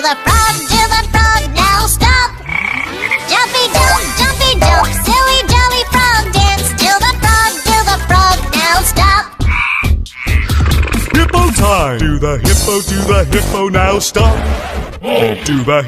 the frog, now stop. Jumpy jump, silly jolly frog dance. Do the frog, now stop. Hippo time! Do the hippo, now stop. Do the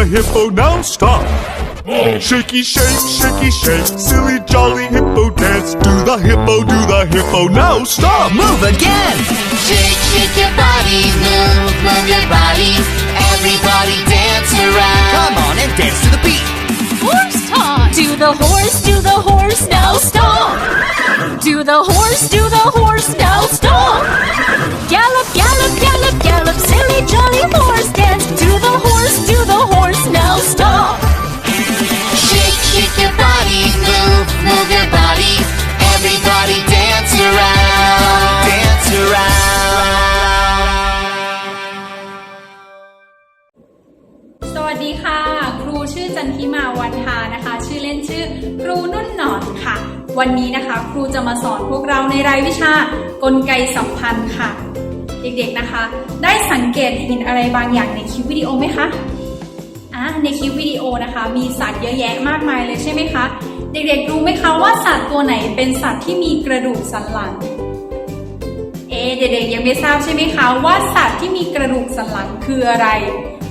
hippo, now stop. Shaky shake, silly jolly hippo dance. Do the hippo, now stop. Move again! Shake your body, move your body. Everybody dance around. Come on and dance to the beat. Horse time! Do the horse, now stop! Do the horse, now stop! Gallop, silly jolly horse dance. Do the horse, now stop! Shake your body, move your body. Everybody dance around. Dance around. สวัสดีค่ะ ครูชื่อจันทิมาวันทานะคะ ชื่อเล่นชื่อครูนุ่นหนอนค่ะ วันนี้นะคะครูจะมาสอนพวกเราในรายวิชากลไกสัมพันธ์ค่ะ เด็กๆนะคะ ได้สังเกตเห็นอะไรบางอย่างในคลิปวิดีโอไหมคะในคลิปวิดีโอนะคะมีสัตว์เยอะแยะมากมายเลยใช่ไหมคะเด็กๆรู้ไหมคะว่าสัตว์ตัวไหนเป็นสัตว์ที่มีกระดูกสันหลังเด็กๆยังไม่ทราบใช่ไหมคะว่าสัตว์ที่มีกระดูกสันหลังคืออะไร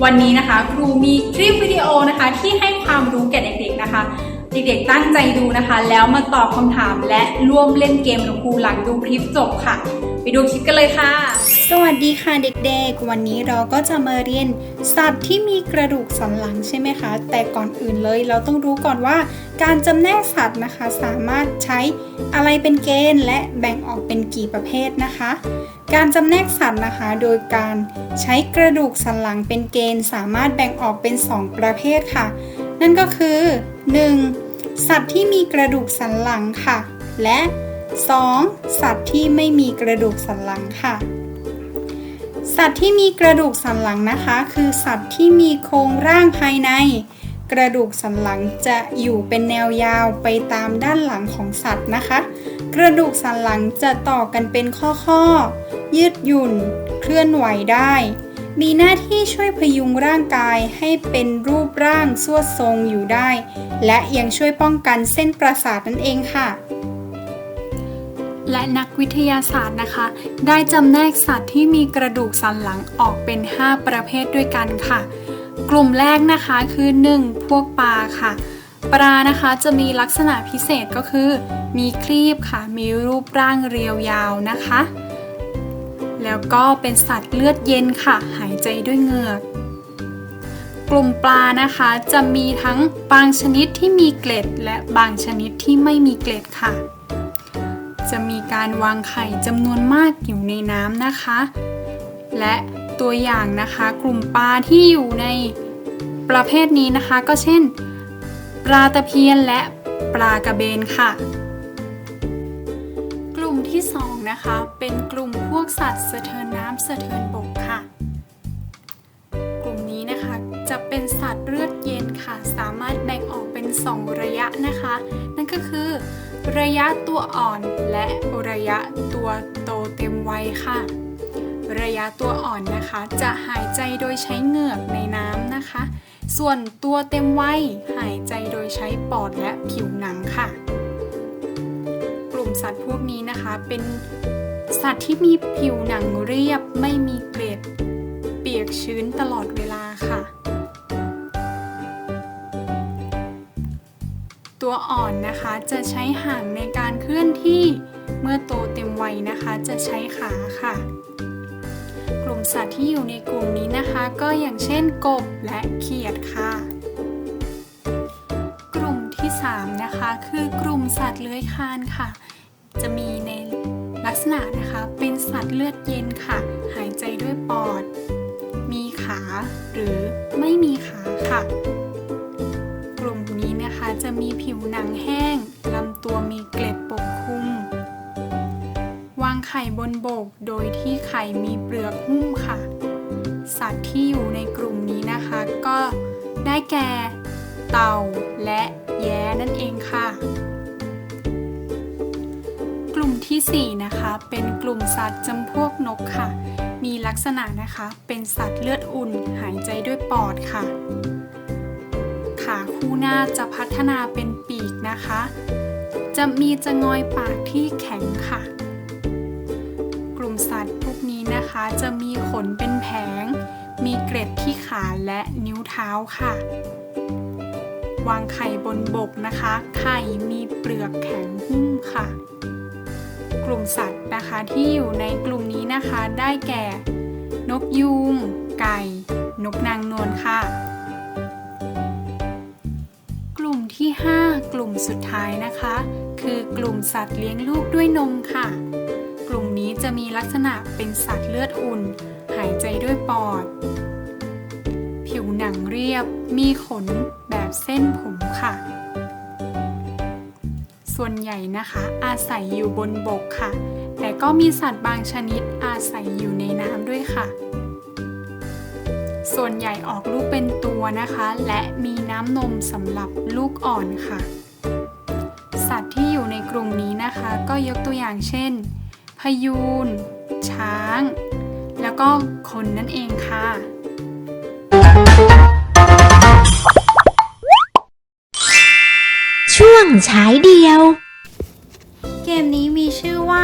วันนี้นะคะครูมีคลิปวิดีโอนะคะที่ให้ความรู้แก่เด็กๆนะคะเด็กๆตั้งใจดูนะคะแล้วมาตอบคำถามและร่วมเล่นเกมกับครูหลังดูคลิปจบค่ะไปดูคลิปกันเลยค่ะสวัสดีค่ะเด็กๆวันนี้เราก็จะมาเรียนสัตว์ที่มีกระดูกสันหลังใช่ไหมคะแต่ก่อนอื่นเลยเราต้องรู้ก่อนว่าการจำแนกสัตว์นะคะสามารถใช้อะไรเป็นเกณฑ์และแบ่งออกเป็นกี่ประเภทนะคะการจำแนกสัตว์นะคะโดยการใช้กระดูกสันหลังเป็นเกณฑ์สามารถแบ่งออกเป็น2ประเภทค่ะนั่นก็คือ 1. สัตว์ที่มีกระดูกสันหลังค่ะและ 2. สัตว์ที่ไม่มีกระดูกสันหลังค่ะสัตว์ที่มีกระดูกสันหลังนะคะคือสัตว์ที่มีโครงร่างภายในกระดูกสันหลังจะอยู่เป็นแนวยาวไปตามด้านหลังของสัตว์นะคะกระดูกสันหลังจะต่อกันเป็นข้อๆยืดหยุ่นเคลื่อนไหวได้มีหน้าที่ช่วยพยุงร่างกายให้เป็นรูปร่างสวดทรงอยู่ได้และยังช่วยป้องกันเส้นประสาทนั่นเองค่ะและนักวิทยาศาสตร์นะคะได้จำแนกสัตว์ที่มีกระดูกสันหลังออกเป็น5ประเภทด้วยกันค่ะกลุ่มแรกนะคะคือ 1. พวกปลาค่ะปลานะคะจะมีลักษณะพิเศษก็คือมีครีบค่ะมีรูปร่างเรียวยาวนะคะแล้วก็เป็นสัตว์เลือดเย็นค่ะหายใจด้วยเหงือกกลุ่มปลานะคะจะมีทั้งบางชนิดที่มีเกล็ดและบางชนิดที่ไม่มีเกล็ดค่ะจะมีการวางไข่จำนวนมากอยู่ในน้ำนะคะและตัวอย่างนะคะกลุ่มปลาที่อยู่ในประเภทนี้นะคะก็เช่นปลาตะเพียนและปลากระเบนค่ะกลุ่มที่2นะคะเป็นกลุ่มพวกสัตว์สะเทินน้ำสะเทินบกค่ะกลุ่มนี้นะคะจะเป็นสัตว์เลือดเย็นค่ะสามารถแบ่งออกเป็น2ระยะนะคะนั่นก็คือระยะตัวอ่อนและระยะตัวโตเต็มวัยค่ะระยะตัวอ่อนนะคะจะหายใจโดยใช้เหงือกในน้ำนะคะส่วนตัวเต็มวัยหายใจโดยใช้ปอดและผิวหนังค่ะกลุ่มสัตว์พวกนี้นะคะเป็นสัตว์ที่มีผิวหนังเรียบไม่มีเกล็ดเปียกชื้นตลอดเวลาค่ะตัวอ่อนนะคะจะใช้หางในการเคลื่อนที่เมื่อโตเต็มวัยนะคะจะใช้ขาค่ะกลุ่มสัตว์ที่อยู่ในกลุ่มนี้นะคะก็อย่างเช่นกบและเขียดค่ะกลุ่มที่3นะคะคือกลุ่มสัตว์เลื้อยคลานค่ะจะมีในลักษณะนะคะเป็นสัตว์เลือดเย็นค่ะหายใจด้วยปอดมีขาหรือไม่มีขาค่ะกลุ่มนี้นะคะจะมีผิวหนังแห้งลำตัวมีเกล็ดปกคลุมวางไข่บนบกโดยที่ไข่มีเปลือกหุ้มค่ะสัตว์ที่อยู่ในกลุ่มนี้นะคะก็ได้แก่เต่าและแย้นั่นเองค่ะกลุ่มที่4นะคะเป็นกลุ่มสัตว์จำพวกนกค่ะ มีลักษณะนะคะเป็นสัตว์เลือดอุ่นหายใจด้วยปอดค่ะขาคู่หน้าจะพัฒนาเป็นปีกนะคะจะงอยปากที่แข็งค่ะกลุ่มสัตว์พวกนี้นะคะจะมีขนเป็นแผงมีเกล็ดที่ขาและนิ้วเท้าค่ะวางไข่บนบกนะคะไข่มีเปลือกแข็งหุ้มค่ะกลุ่มสัตว์นะคะที่อยู่ในกลุ่มนี้นะคะได้แก่นกยูงไก่นกนางนวลค่ะกลุ่มที่5กลุ่มสุดท้ายนะคะคือกลุ่มสัตว์เลี้ยงลูกด้วยนมค่ะกลุ่มนี้จะมีลักษณะเป็นสัตว์เลือดอุ่นหายใจด้วยปอดผิวหนังเรียบมีขนแบบเส้นผมค่ะส่วนใหญ่นะคะอาศัยอยู่บนบกค่ะแต่ก็มีสัตว์บางชนิดอาศัยอยู่ในน้ำด้วยค่ะส่วนใหญ่ออกลูกเป็นตัวนะคะและมีน้ำนมสำหรับลูกอ่อนค่ะสัตว์ที่อยู่ในกลุ่มนี้นะคะก็ยกตัวอย่างเช่นพยูนช้างแล้วก็คนนั่นเองค่ะช่วงฉายเดียว เกมนี้มีชื่อว่า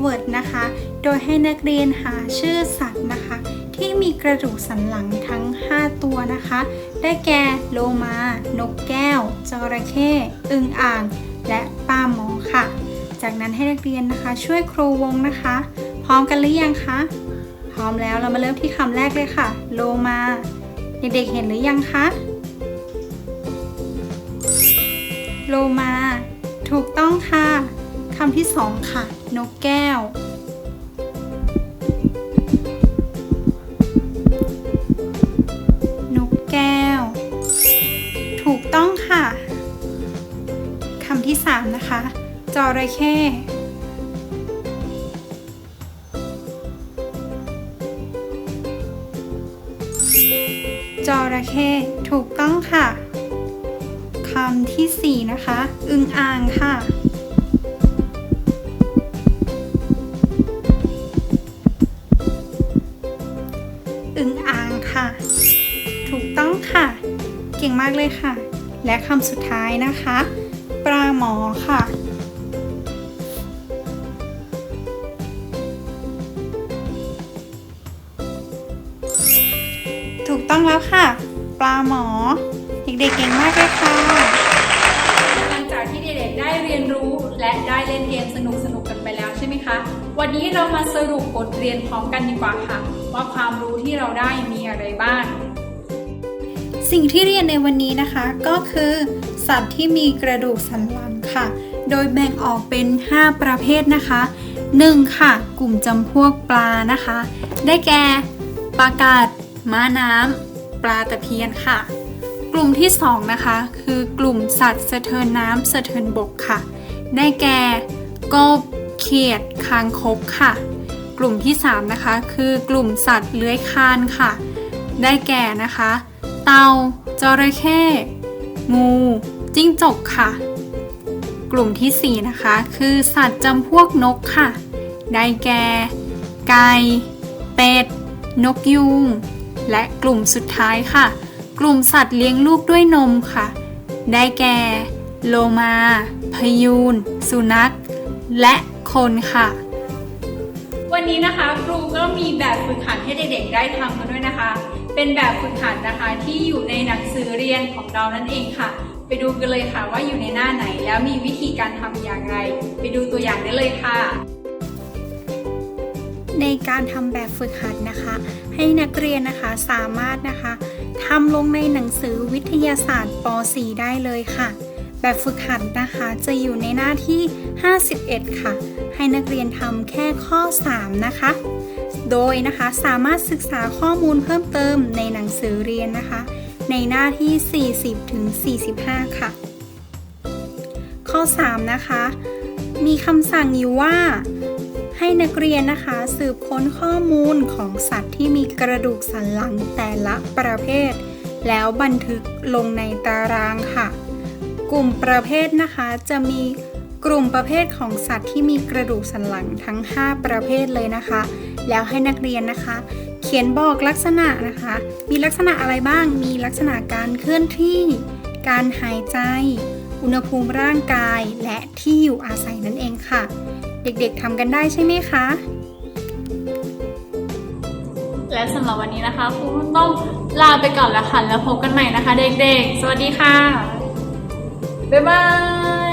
Word นะคะโดยให้นักเรียนหาชื่อสัตว์นะคะที่มีกระดูกสันหลังทั้ง5ตัวนะคะได้แก่โลมานกแก้วจระเข้อึ่งอ่างและปลาหมอค่ะจากนั้นให้นักเรียนนะคะช่วยครูวงนะคะพร้อมกันหรือยังคะพร้อมแล้วเรามาเริ่มที่คำแรกเลยค่ะโลมาเด็กๆเห็นหรือยังคะโลมาถูกต้องค่ะคำที่2ค่ะนกแก้วนกแก้วถูกต้องค่ะคำที่3นะคะจระเข้จระเข้ถูกต้องค่ะคำที่4นะคะอึ่งอ่างค่ะอึ่งอ่างค่ะถูกต้องค่ะเก่งมากเลยค่ะและคำสุดท้ายนะคะปลาหมอค่ะถูกต้องแล้วค่ะปลาหมอเด็กๆเก่งมากเลยค่ะหลังจากที่เด็กๆได้เรียนรู้และได้เล่นเกมสนุกๆกันไปแล้วใช่ไหมคะวันนี้เรามาสรุปบทเรียนพร้อมกันดีกว่าค่ะว่าความรู้ที่เราได้มีอะไรบ้างสิ่งที่เรียนในวันนี้นะคะก็คือสัตว์ที่มีกระดูกสันหลังค่ะโดยแบ่งออกเป็น5ประเภทนะคะ1ค่ะกลุ่มจำพวกปลานะคะได้แก่ปลากาดม้าน้ำปลาตะเพียนค่ะกลุ่มที่2นะคะคือกลุ่มสัตว์สะเทินน้ำสะเทินบกค่ะได้แก่กบเขียดคางคกค่ะกลุ่มที่3นะคะคือกลุ่มสัตว์เลื้อยคลานค่ะได้แก่นะคะเต่าจระเข้งูจิ้งจกค่ะกลุ่มที่4นะคะคือสัตว์จำพวกนกค่ะได้แก่ไก่เป็ดนกยูงและกลุ่มสุดท้ายค่ะกลุ่มสัตว์เลี้ยงลูกด้วยนมค่ะได้แก่โลมาพยูนสุนัขและคนค่ะวันนี้นะคะครูก็มีแบบฝึกหัดให้เด็กๆได้ทำกันด้วยนะคะเป็นแบบฝึกหัดนะคะที่อยู่ในหนังสือเรียนของเรานั่นเองค่ะไปดูกันเลยค่ะว่าอยู่ในหน้าไหนแล้วมีวิธีการทำอย่างไรไปดูตัวอย่างได้เลยค่ะในการทำแบบฝึกหัดนะคะให้นักเรียนนะคะสามารถนะคะทำลงในหนังสือวิทยาศาสตร์ป .4 ได้เลยค่ะแบบฝึกหัดนะคะจะอยู่ในหน้าที่51ค่ะให้นักเรียนทำแค่ข้อ3นะคะโดยนะคะสามารถศึกษาข้อมูลเพิ่มเติมในหนังสือเรียนนะคะในหน้าที่40ถึง45ค่ะข้อ3นะคะมีคำสั่งอยู่ว่าให้นักเรียนนะคะสืบค้นข้อมูลของสัตว์ที่มีกระดูกสันหลังแต่ละประเภทแล้วบันทึกลงในตารางค่ะกลุ่มประเภทนะคะจะมีกลุ่มประเภทของสัตว์ที่มีกระดูกสันหลังทั้ง5ประเภทเลยนะคะ แล้วให้นักเรียนนะคะ เขียนบอกลักษณะนะคะ มีลักษณะอะไรบ้าง มีลักษณะการเคลื่อนที่ การหายใจ อุณหภูมิร่างกาย และที่อยู่อาศัยนั่นเองค่ะ เด็กๆทำกันได้ใช่ไหมคะ และสำหรับวันนี้นะคะครูนุ่นต้องลาไปก่อนแล้วค่ะแล้วพบกันใหม่นะคะเด็กๆสวัสดีค่ะบ๊ายบาย